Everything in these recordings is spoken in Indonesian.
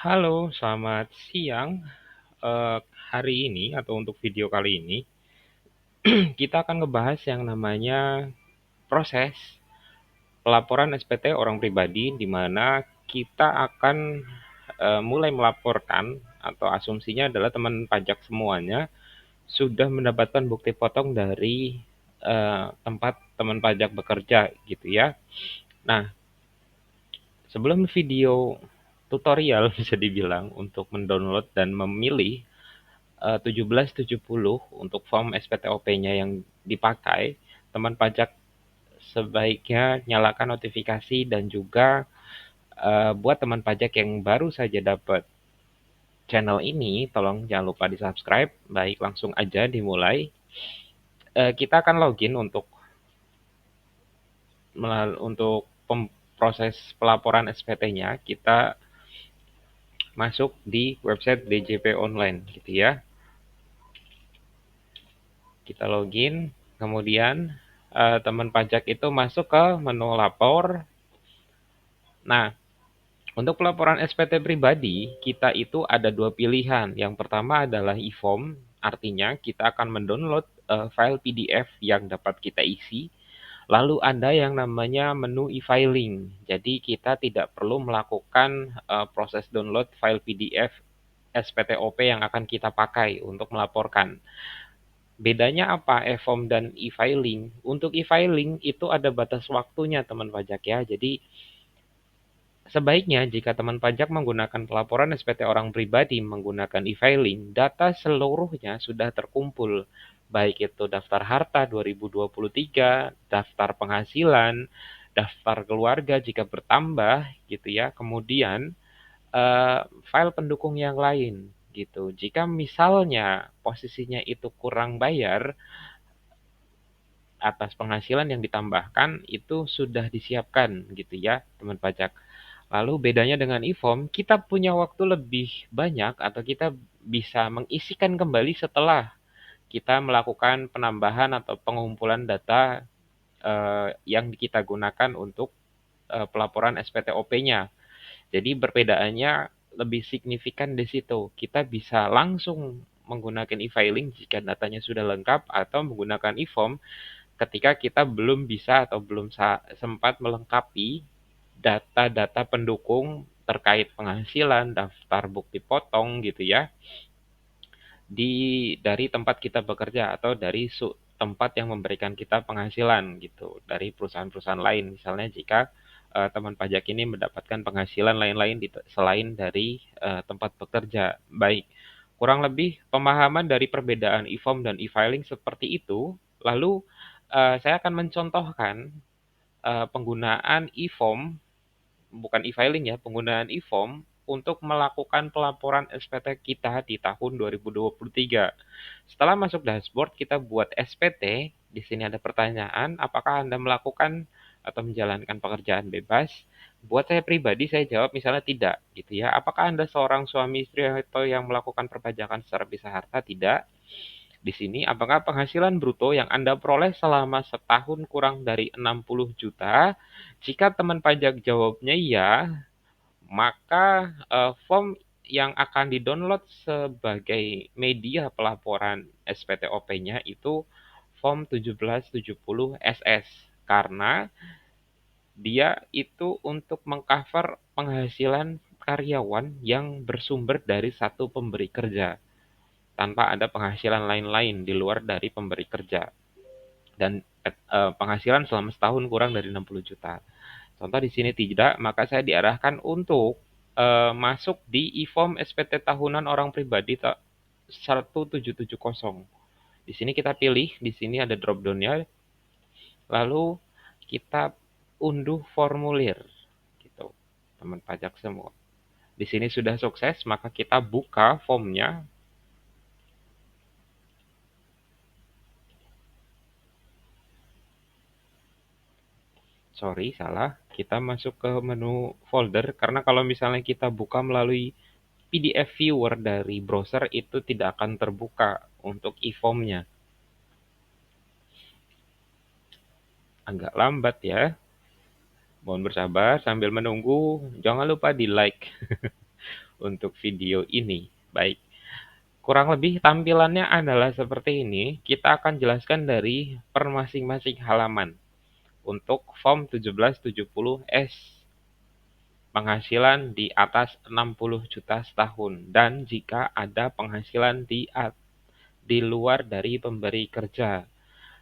Halo, selamat siang. Eee, Hari ini atau untuk video kali ini, kita akan ngebahas yang namanya proses pelaporan SPT orang pribadi, di mana kita akan, mulai melaporkan atau asumsinya adalah teman pajak semuanya sudah mendapatkan bukti potong dari, tempat teman pajak bekerja, gitu ya. Nah, sebelum video tutorial bisa dibilang untuk mendownload dan memilih 1770 untuk form SPTOP-nya yang dipakai, teman pajak sebaiknya nyalakan notifikasi dan juga buat teman pajak yang baru saja dapat channel ini, tolong jangan lupa di-subscribe. Baik, langsung aja dimulai. Kita akan login untuk proses pelaporan SPT-nya. Kita masuk di website DJP Online, gitu ya. Kita login, kemudian teman pajak itu masuk ke menu lapor. Nah, untuk pelaporan SPT pribadi, kita itu ada dua pilihan. Yang pertama adalah e-form, artinya kita akan mendownload file PDF yang dapat kita isi. Lalu ada yang namanya menu e-filing. Jadi kita tidak perlu melakukan proses download file PDF SPTOP yang akan kita pakai untuk melaporkan. Bedanya apa e-form dan e-filing? Untuk e-filing itu ada batas waktunya teman pajak ya. Jadi sebaiknya jika teman pajak menggunakan pelaporan SPT orang pribadi menggunakan e-filing, data seluruhnya sudah terkumpul, baik itu daftar harta 2023, daftar penghasilan, daftar keluarga jika bertambah gitu ya, kemudian file pendukung yang lain gitu. Jika misalnya posisinya itu kurang bayar, atas penghasilan yang ditambahkan itu sudah disiapkan gitu ya teman pajak. Lalu bedanya dengan e-form, kita punya waktu lebih banyak atau kita bisa mengisikan kembali setelah kita melakukan penambahan atau pengumpulan data yang kita gunakan untuk pelaporan SPTOP-nya. Jadi perbedaannya lebih signifikan di situ. Kita bisa langsung menggunakan e-filing jika datanya sudah lengkap atau menggunakan e-form ketika kita belum bisa atau belum sempat melengkapi data-data pendukung terkait penghasilan, daftar bukti potong gitu ya, dari tempat kita bekerja atau dari tempat yang memberikan kita penghasilan gitu, dari perusahaan-perusahaan lain. Misalnya jika teman pajak ini mendapatkan penghasilan lain-lain selain dari tempat bekerja. Baik, kurang lebih pemahaman dari perbedaan e-form dan e-filing seperti itu. Lalu saya akan mencontohkan penggunaan e-form, bukan e-filing ya, penggunaan e-form untuk melakukan pelaporan SPT kita di tahun 2023. Setelah masuk dashboard, kita buat SPT. Di sini ada pertanyaan, apakah Anda melakukan atau menjalankan pekerjaan bebas? Buat saya pribadi, saya jawab misalnya tidak, gitu ya. Apakah Anda seorang suami istri atau yang melakukan perpajakan secara pisah harta? Tidak. Di sini, apakah penghasilan bruto yang Anda peroleh selama setahun kurang dari 60 juta? Jika teman pajak jawabnya iya, maka form yang akan di-download sebagai media pelaporan SPTOP-nya itu form 1770 SS, karena dia itu untuk mengcover penghasilan karyawan yang bersumber dari satu pemberi kerja tanpa ada penghasilan lain-lain di luar dari pemberi kerja dan penghasilan selama setahun kurang dari 60 juta. Contoh di sini tidak, maka saya diarahkan untuk masuk di e-form SPT tahunan orang pribadi 1770. Di sini kita pilih, di sini ada drop down-nya, lalu kita unduh formulir gitu, teman pajak semua. Di sini sudah sukses, maka kita buka formnya. Sorry, salah. Kita masuk ke menu folder, karena kalau misalnya kita buka melalui PDF viewer dari browser itu tidak akan terbuka untuk e-form-nya. Agak lambat ya. Mohon bersabar sambil menunggu. Jangan lupa di like. untuk video ini. Baik, kurang lebih tampilannya adalah seperti ini. Kita akan jelaskan dari per masing-masing halaman. Untuk form 1770S, penghasilan di atas 60 juta setahun, dan jika ada penghasilan di luar dari pemberi kerja.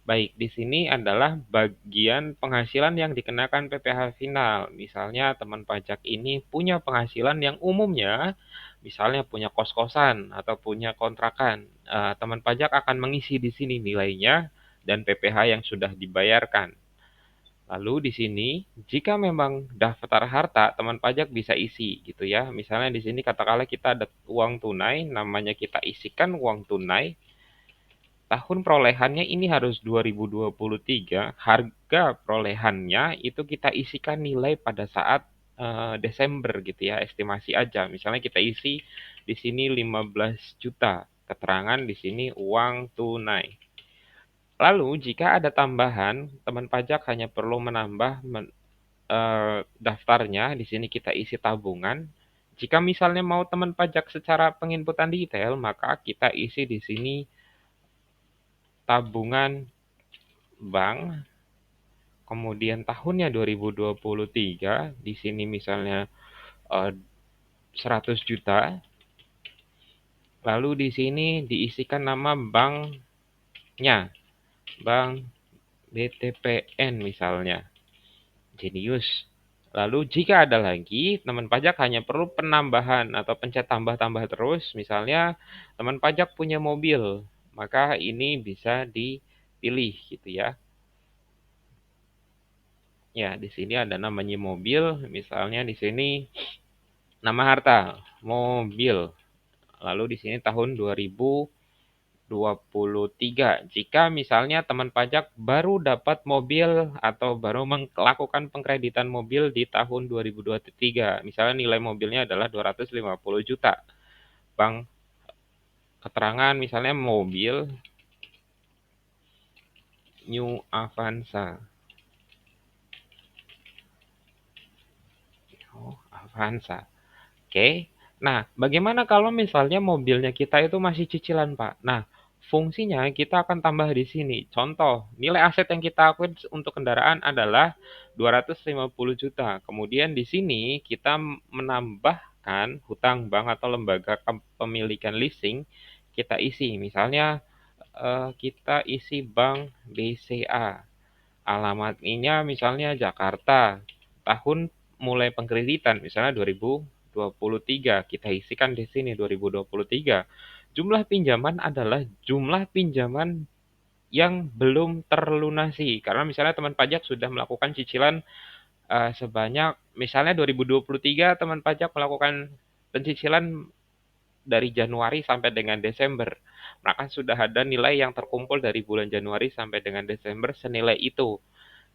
Baik, di sini adalah bagian penghasilan yang dikenakan PPh final. Misalnya teman pajak ini punya penghasilan yang umumnya, misalnya punya kos-kosan atau punya kontrakan. Teman pajak akan mengisi di sini nilainya dan PPh yang sudah dibayarkan. Lalu di sini, jika memang daftar harta, teman pajak bisa isi gitu ya. Misalnya di sini katakanlah kita ada uang tunai, namanya kita isikan uang tunai. Tahun perolehannya ini harus 2023, harga perolehannya itu kita isikan nilai pada saat Desember gitu ya, estimasi aja. Misalnya kita isi di sini 15 juta, keterangan di sini uang tunai. Lalu jika ada tambahan, teman pajak hanya perlu menambah daftarnya, di sini kita isi tabungan. Jika misalnya mau teman pajak secara penginputan detail, maka kita isi di sini tabungan bank, kemudian tahunnya 2023, di sini misalnya 100 juta, lalu di sini diisikan nama banknya, Bank BTPN misalnya, Jenius. Lalu jika ada lagi, teman pajak hanya perlu penambahan atau pencet tambah-tambah terus, misalnya teman pajak punya mobil, maka ini bisa dipilih gitu ya. Ya, di sini ada namanya mobil, misalnya di sini nama harta, mobil. Lalu di sini tahun 2023. Jika misalnya teman pajak baru dapat mobil atau baru melakukan pengkreditan mobil di tahun 2023. Misalnya nilai mobilnya adalah 250 juta. Bank keterangan misalnya mobil New Avanza. Oh, Avanza. Oke. Nah, bagaimana kalau misalnya mobilnya kita itu masih cicilan, Pak? Nah, fungsinya kita akan tambah di sini. Contoh, nilai aset yang kita akui untuk kendaraan adalah 250 juta. Kemudian di sini kita menambahkan hutang bank atau lembaga pemilikan leasing, kita isi. Misalnya kita isi bank BCA. Alamatnya misalnya Jakarta. Tahun mulai pengkreditan misalnya 2023. Kita isikan di sini 2023. Jumlah pinjaman adalah jumlah pinjaman yang belum terlunasi. Karena misalnya teman pajak sudah melakukan cicilan sebanyak misalnya 2023 teman pajak melakukan pencicilan dari Januari sampai dengan Desember. Maka sudah ada nilai yang terkumpul dari bulan Januari sampai dengan Desember senilai itu.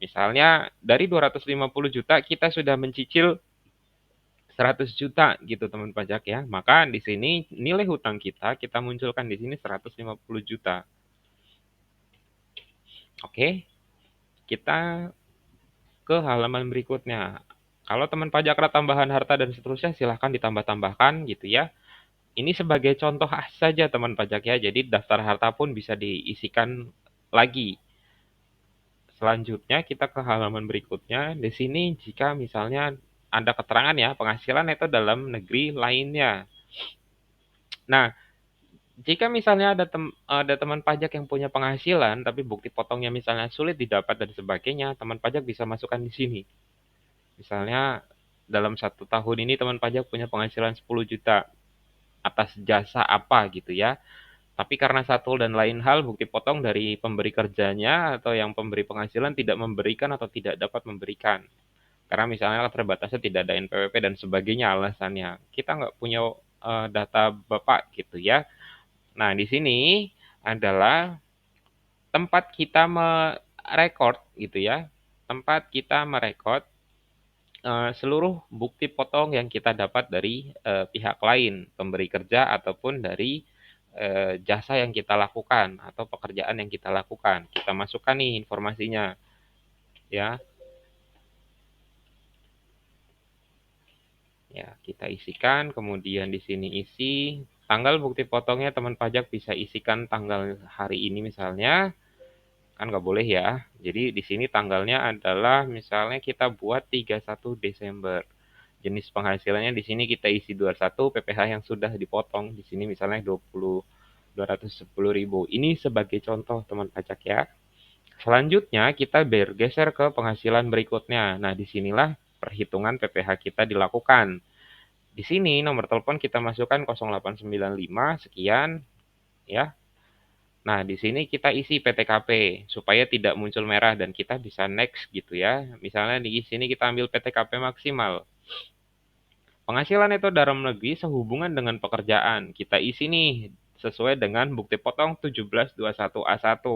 Misalnya dari 250 juta kita sudah mencicil 100 juta gitu teman pajak ya. Maka di sini nilai hutang kita munculkan di sini 150 juta. Oke, kita ke halaman berikutnya. Kalau teman pajak ada tambahan harta dan seterusnya silahkan ditambah-tambahkan gitu ya. Ini sebagai contoh saja teman pajak ya. Jadi daftar harta pun bisa diisikan lagi. Selanjutnya kita ke halaman berikutnya. Di sini jika misalnya ada keterangan ya, penghasilan itu dalam negeri lainnya. Nah, jika misalnya ada teman pajak yang punya penghasilan, tapi bukti potongnya misalnya sulit didapat dan sebagainya, teman pajak bisa masukkan di sini. Misalnya dalam 1 tahun ini teman pajak punya penghasilan 10 juta atas jasa apa gitu ya. Tapi karena satu dan lain hal bukti potong dari pemberi kerjanya atau yang pemberi penghasilan tidak memberikan atau tidak dapat memberikan. Karena misalnya terbatasnya tidak ada NPWP dan sebagainya alasannya. Kita nggak punya data Bapak gitu ya. Nah, di sini adalah tempat kita merekod gitu ya. Tempat kita merekod seluruh bukti potong yang kita dapat dari pihak lain, pemberi kerja ataupun dari jasa yang kita lakukan atau pekerjaan yang kita lakukan. Kita masukkan nih informasinya ya. Ya, kita isikan, kemudian di sini isi tanggal bukti potongnya teman pajak bisa isikan tanggal hari ini misalnya, kan nggak boleh ya. Jadi di sini tanggalnya adalah misalnya kita buat 31 Desember. Jenis penghasilannya di sini kita isi 21, PPh yang sudah dipotong di sini misalnya 210.000. Ini sebagai contoh teman pajak ya. Selanjutnya kita bergeser ke penghasilan berikutnya. Nah, disinilah perhitungan PPh kita dilakukan. Di sini nomor telepon kita masukkan 0895 sekian ya. Nah, di sini kita isi PTKP supaya tidak muncul merah dan kita bisa next gitu ya. Misalnya di sini kita ambil PTKP maksimal. Penghasilan itu dalam negeri sehubungan dengan pekerjaan. Kita isi nih sesuai dengan bukti potong 1721A1.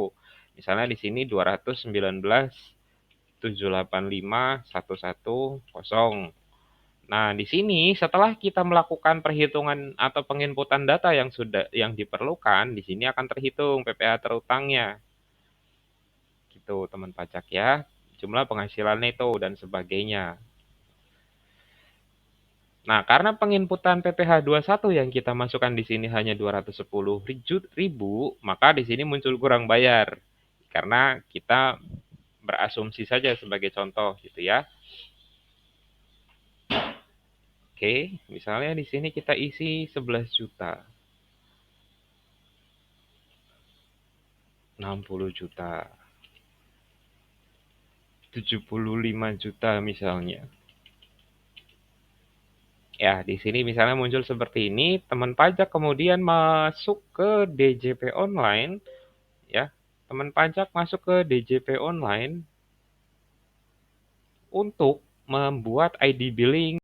Misalnya di sini 219.785.110. Nah, di sini setelah kita melakukan perhitungan atau penginputan data yang diperlukan, di sini akan terhitung PPh terutangnya. Gitu, teman pajak ya. Jumlah penghasilannya itu dan sebagainya. Nah, karena penginputan PPh 21 yang kita masukkan di sini hanya 210.000, maka di sini muncul kurang bayar. Karena kita berasumsi saja sebagai contoh gitu ya. Oke, misalnya di sini kita isi 11 juta, 60 juta, 75 juta misalnya. Ya, di sini misalnya muncul seperti ini, teman pajak kemudian masuk ke DJP online, ya. Teman pajak masuk ke DJP online untuk membuat ID billing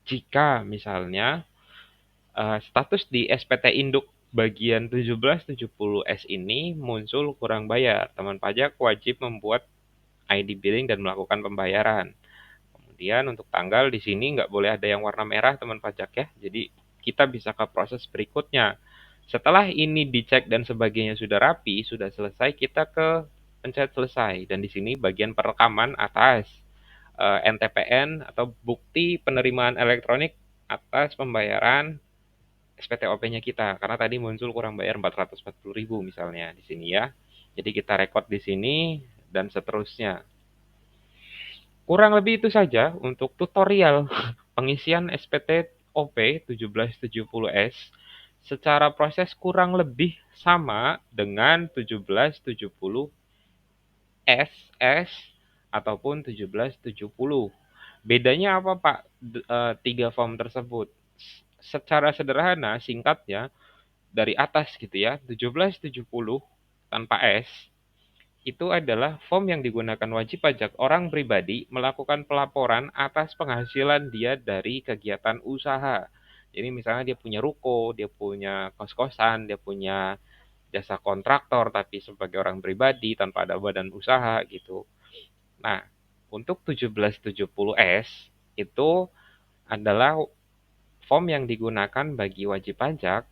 jika misalnya status di SPT Induk bagian 1770S ini muncul kurang bayar. Teman pajak wajib membuat ID billing dan melakukan pembayaran. Kemudian untuk tanggal di sini nggak boleh ada yang warna merah teman pajak ya. Jadi kita bisa ke proses berikutnya. Setelah ini dicek dan sebagainya sudah rapi, sudah selesai, kita ke pencet selesai. Dan di sini bagian perekaman atas NTPN atau bukti penerimaan elektronik atas pembayaran SPTOP-nya kita. Karena tadi muncul kurang bayar 440.000 misalnya di sini ya. Jadi kita rekod di sini dan seterusnya. Kurang lebih itu saja untuk tutorial pengisian SPTOP 1770S. Secara proses kurang lebih sama dengan 1770SS ataupun 1770. Bedanya apa Pak? Tiga form tersebut. Secara sederhana, singkatnya, dari atas gitu ya, 1770 tanpa S itu adalah form yang digunakan wajib pajak orang pribadi melakukan pelaporan atas penghasilan dia dari kegiatan usaha. Jadi misalnya dia punya ruko, dia punya kos-kosan, dia punya jasa kontraktor tapi sebagai orang pribadi tanpa ada badan usaha gitu. Nah, untuk 1770S itu adalah form yang digunakan bagi wajib pajak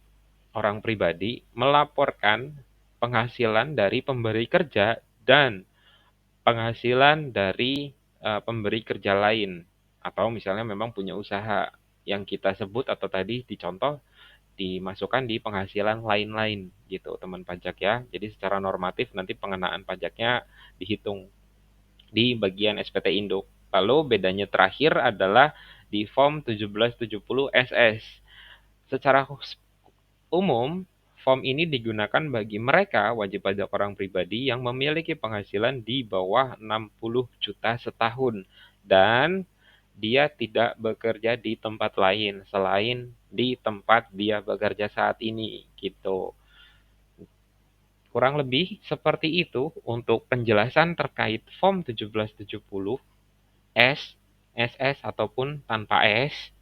orang pribadi melaporkan penghasilan dari pemberi kerja dan penghasilan dari pemberi kerja lain atau misalnya memang punya usaha yang kita sebut atau tadi dicontoh dimasukkan di penghasilan lain-lain gitu teman pajak ya. Jadi secara normatif nanti pengenaan pajaknya dihitung di bagian SPT Induk. Lalu bedanya terakhir adalah di form 1770 SS. Secara umum, form ini digunakan bagi mereka wajib pajak orang pribadi yang memiliki penghasilan di bawah 60 juta setahun dan dia tidak bekerja di tempat lain selain di tempat dia bekerja saat ini gitu. Kurang lebih seperti itu untuk penjelasan terkait form 1770 S, SS ataupun tanpa S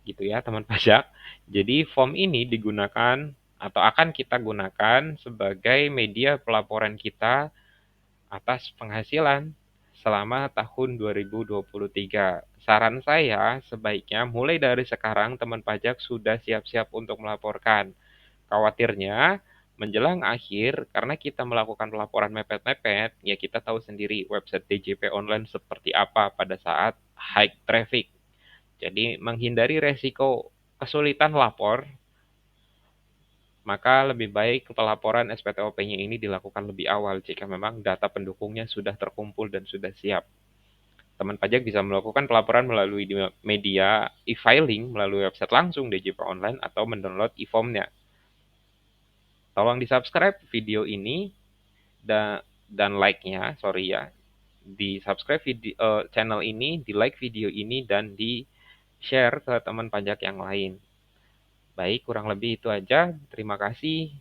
gitu ya teman pajak. Jadi form ini digunakan atau akan kita gunakan sebagai media pelaporan kita atas penghasilan selama tahun 2023. Saran saya sebaiknya mulai dari sekarang teman pajak sudah siap-siap untuk melaporkan. Khawatirnya menjelang akhir karena kita melakukan pelaporan mepet-mepet, ya kita tahu sendiri website DJP online seperti apa pada saat high traffic. Jadi menghindari resiko kesulitan lapor, maka lebih baik pelaporan SPTOP-nya ini dilakukan lebih awal jika memang data pendukungnya sudah terkumpul dan sudah siap. Teman pajak bisa melakukan pelaporan melalui media e-filing, melalui website langsung DJP Online atau mendownload e-formnya. Tolong di-subscribe video ini dan like-nya, sorry ya. Di-subscribe channel ini, di-like video ini, dan di-share ke teman pajak yang lain. Baik, kurang lebih itu aja. Terima kasih.